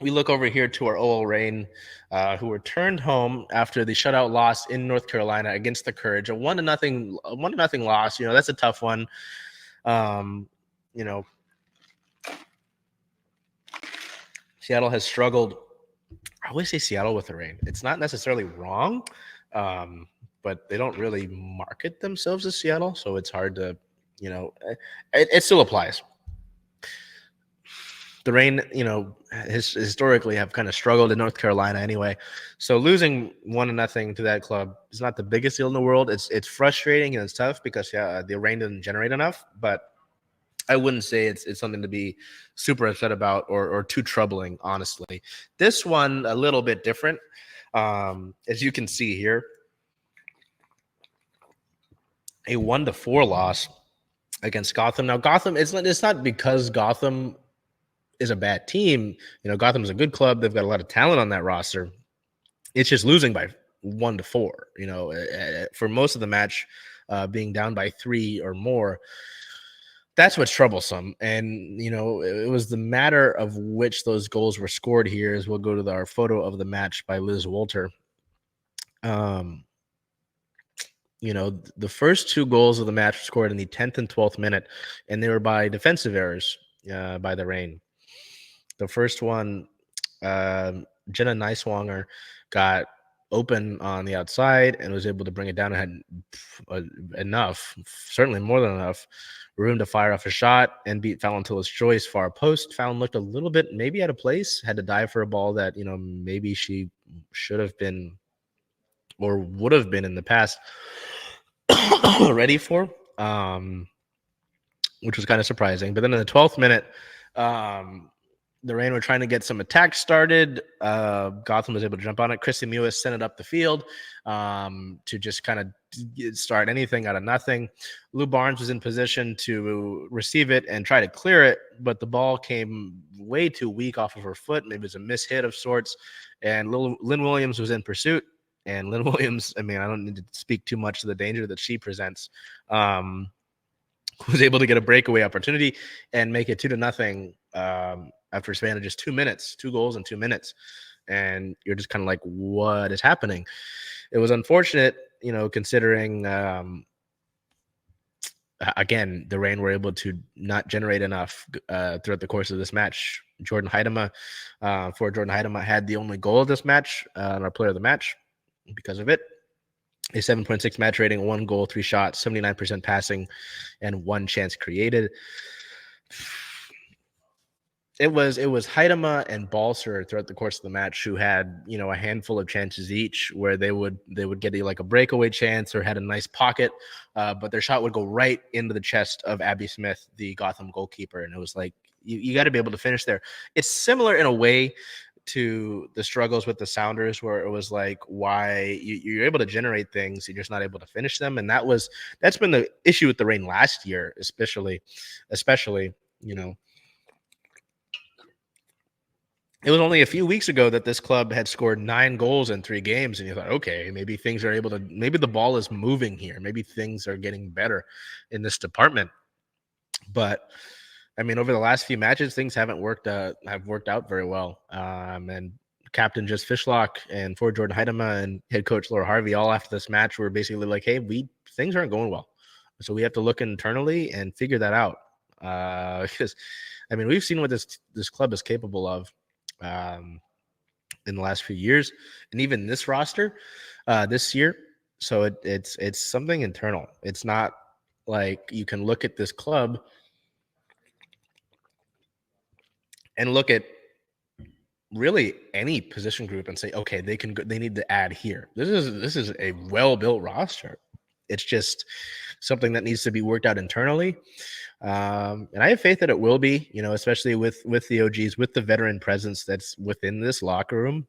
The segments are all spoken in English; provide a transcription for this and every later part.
we look over here to our OL Reign, who returned home after the shutout loss in North Carolina against the Courage, a 1-0 loss. That's a tough one. You know, Seattle has struggled. I always say Seattle with the Reign. It's not necessarily wrong, but they don't really market themselves as Seattle, so it's hard to, it still applies. The Reign, historically have kind of struggled in North Carolina anyway. So losing 1-0 to that club is not the biggest deal in the world. It's frustrating and it's tough because the Reign didn't generate enough, but I wouldn't say it's something to be super upset about or too troubling, honestly. This one, a little bit different. As you can see here, a 1-4 loss against Gotham. Now, Gotham, it's not because Gotham is a bad team. Gotham is a good club. They've got a lot of talent on that roster. It's just losing by 1-4, for most of the match, being down by 3 or more. That's what's troublesome. And, it was the matter of which those goals were scored here as we'll go to our photo of the match by Liz Wolter. The first 2 goals of the match were scored in the 10th and 12th minute, and they were by defensive errors by the Reign. The first one, Jenna Neiswanger got open on the outside and was able to bring it down and had enough, certainly more than enough, room to fire off a shot and beat Fallon Tullis-Joyce far post. Fallon looked a little bit maybe out of place, had to dive for a ball that, maybe she should have been or would have been in the past ready for, which was kind of surprising. But then in the 12th minute, the Reign were trying to get some attacks started. Gotham was able to jump on it. Christy Mewis sent it up the field to just kind of start anything out of nothing. Lou Barnes was in position to receive it and try to clear it, but the ball came way too weak off of her foot. Maybe it was a mishit of sorts. And Lynn Williams was in pursuit. And Lynn Williams, I don't need to speak too much to the danger that she presents. Was able to get a breakaway opportunity and make it 2-0 after a span of just 2 minutes, 2 goals in 2 minutes. And you're just kind of like, what is happening? It was unfortunate, considering, again, the Reign were able to not generate enough throughout the course of this match. Jordyn Huitema had the only goal of this match and our player of the match because of it. A 7.6 match rating, 1 goal, 3 shots, 79% passing, and 1 chance created. It was Huitema and Balser throughout the course of the match who had, a handful of chances each where they would get a breakaway chance or had a nice pocket, but their shot would go right into the chest of Abby Smith, the Gotham goalkeeper, and it was like, you got to be able to finish there. It's similar in a way to the struggles with the Sounders, where it was like, why you're able to generate things, you're just not able to finish them. And that's been the issue with the Reign last year, especially, it was only a few weeks ago that this club had scored 9 goals in 3 games. And you thought, okay, maybe maybe the ball is moving here. Maybe things are getting better in this department. But over the last few matches, things have worked out very well. And Captain Just Fishlock and forward Jordyn Huitema and head coach Laura Harvey, all after this match, were basically like, hey, things aren't going well. So we have to look internally and figure that out. Because, we've seen what this club is capable of in the last few years, and even this roster this year. So it's something internal. It's not like you can look at this club and look at really any position group and say, okay, they need to add here. This is a well-built roster. It's just something that needs to be worked out internally. And I have faith that it will be, especially with the OGs, with the veteran presence that's within this locker room.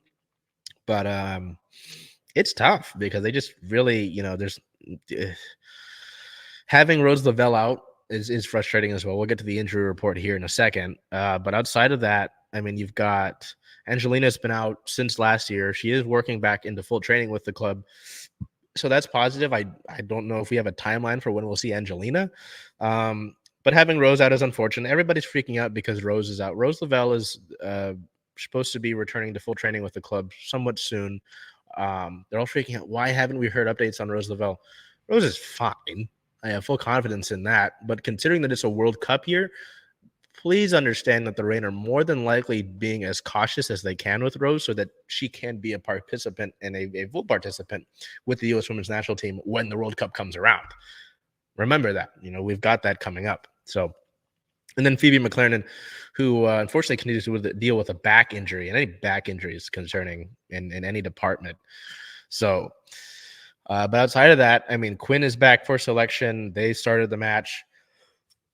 But it's tough because they just really, there's having Rose Lavelle out is frustrating as well. We'll get to the injury report here in a second. But outside of that, you've got Angelina's been out since last year. She is working back into full training with the club. So that's positive. I don't know if we have a timeline for when we'll see Angelina. But having Rose out is unfortunate. Everybody's freaking out because Rose is out. Rose Lavelle is supposed to be returning to full training with the club somewhat soon. They're all freaking out. Why haven't we heard updates on Rose Lavelle? Rose is fine. I have full confidence in that. But considering that it's a World Cup year, please understand that the Reign are more than likely being as cautious as they can with Rose so that she can be a participant and a full participant with the U.S. Women's National Team when the World Cup comes around. Remember that. We've got that coming up. So, and then Phoebe McLaren, who unfortunately continues to deal with a back injury, and any back injury is concerning in any department. So, but outside of that, I mean, Quinn is back for selection. They started the match.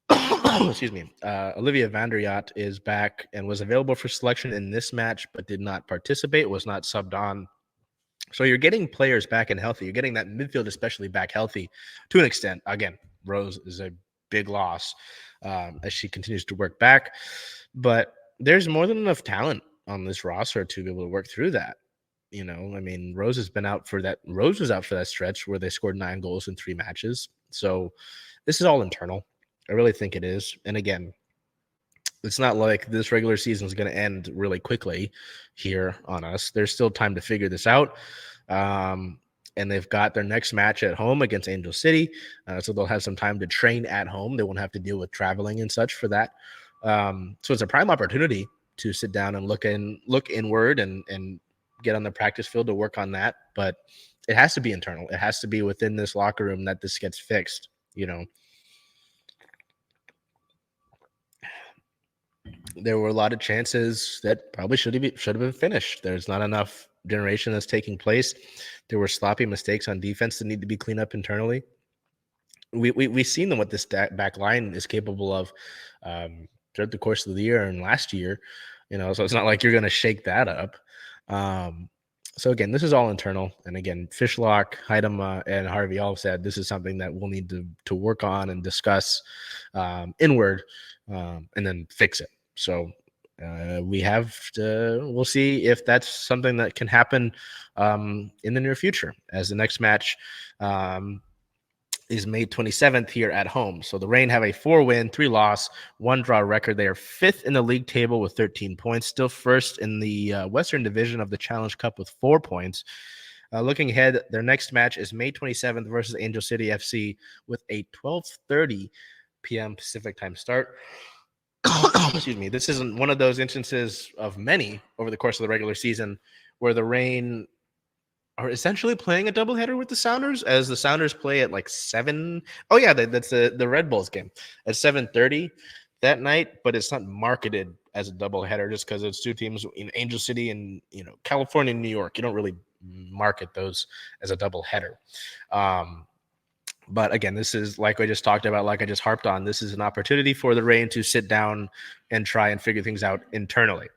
Excuse me. Olivia Vandriat is back and was available for selection in this match, but did not participate, was not subbed on. So you're getting players back and healthy. You're getting that midfield especially back healthy to an extent. Again, Rose is a big loss as she continues to work back. But there's more than enough talent on this roster to be able to work through that. I mean, Rose has been out for that. Rose was out for that stretch where they scored 9 goals in 3 matches. So this is all internal. I really think it is. And again, it's not like this regular season is going to end really quickly here on us. There's still time to figure this out. And they've got their next match at home against Angel City. So they'll have some time to train at home. They won't have to deal with traveling and such for that. So it's a prime opportunity to sit down and look inward and get on the practice field to work on that. But it has to be internal. It has to be within this locker room that this gets fixed, There were a lot of chances that probably should have been finished. There's not enough generation that's taking place. There were sloppy mistakes on defense that need to be cleaned up internally. We've seen them what this back line is capable of throughout the course of the year and last year. So it's not like you're going to shake that up. So again, this is all internal. And again, Fishlock, Huitema, and Harvey all said this is something that we'll need to work on and discuss inward and then fix it. So we'll see if that's something that can happen in the near future, as the next match is May 27th here at home. So the Reign have a 4-win, 3-loss, 1-draw record. They are 5th in the league table with 13 points, still first in the Western Division of the Challenge Cup with 4 points. Looking ahead, their next match is May 27th versus Angel City FC with a 12:30 p.m. Pacific time start. Excuse me. This isn't one of those instances of many over the course of the regular season where the Reign are essentially playing a doubleheader with the Sounders, as the Sounders play at like 7. Oh yeah, that's the Red Bulls game at 7:30 that night, but it's not marketed as a doubleheader just because it's 2 teams in Angel City and California and New York. You don't really market those as a doubleheader. But again, this is like I just talked about, like I just harped on. This is an opportunity for the Reign to sit down and try and figure things out internally.